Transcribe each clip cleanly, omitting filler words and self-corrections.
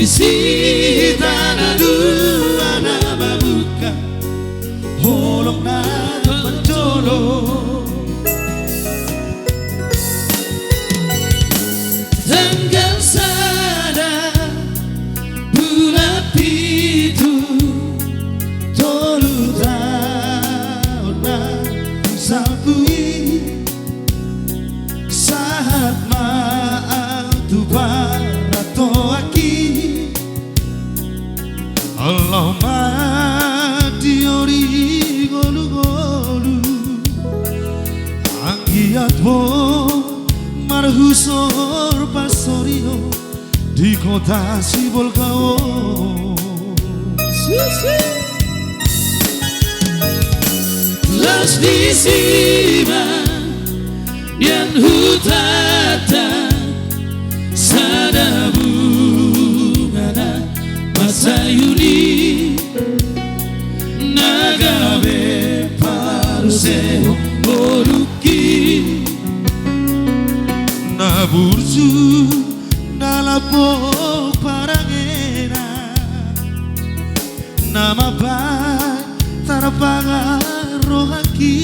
Isi tanah dua nama buka holong na penjolo tanggal sada bulan pitu tolu tahun na salpui saat maaf tu barato aki Allahumma diori golu-golu anggiat bo marhusor pasorio di kota Sibolgao Las di sima yang hutata sada bungana masayuni nagabe paruseo boruki naburju nalapo parangena nama bai tarapangarohaki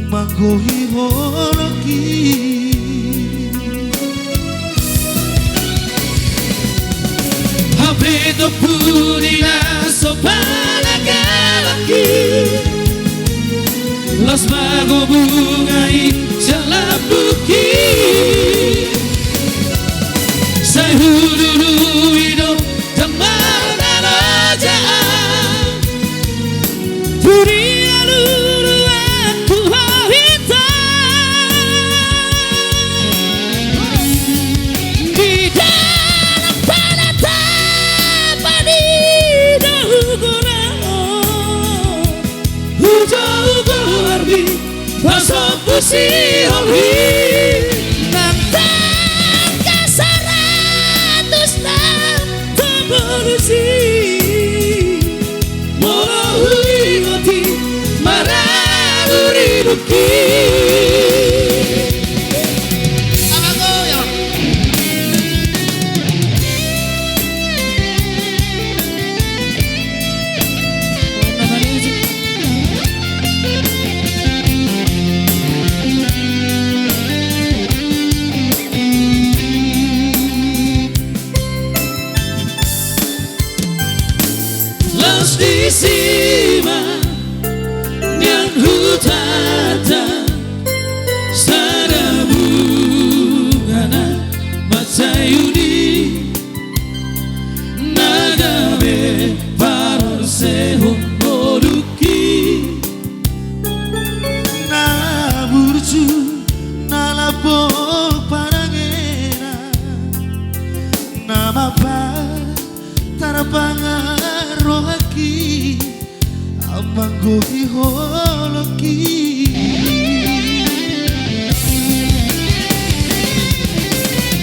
manggohi holoki Habito purina sopana galaki Los mago bungai jalabuki Sai hururu ido tamana raja Puri aluru aku hawita Di dalam palata Pasok pusi olhi Nantang kasaratus na Tabolusi Molo huingoti Maraguri ruki Los di sima yang hutata sada bungana matsayuni nagabe parsehon boruki naburju nalapo parangena nama pa tarapangan rohaki amanggohi holoki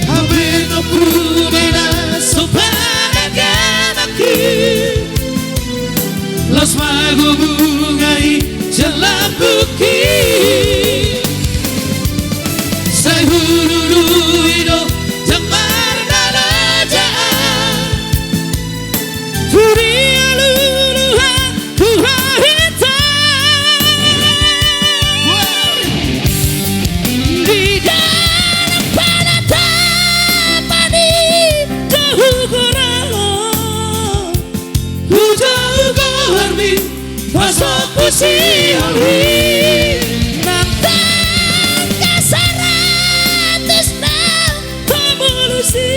Habito prumina sopana gamaki Los mago bungai jalabuki Sai hururu ido jamar daraja Puri Pasok pusi olhi Nantang kasaratus na Tabolusi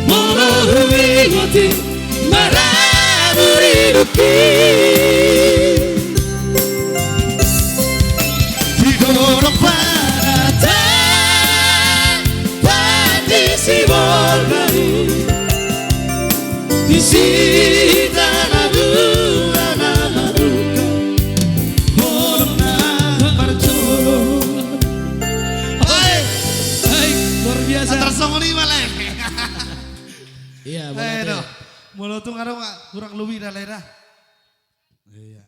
Molo huingoti Maraguri ruki Digorong parata Pati Sibolgai Di sita na dua nama duka Holong na parjolo Hai, luar biasa Tersongoni malah Iya, boleh. Mulut tuh kadang kurang lebih dah. Iya,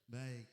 baik.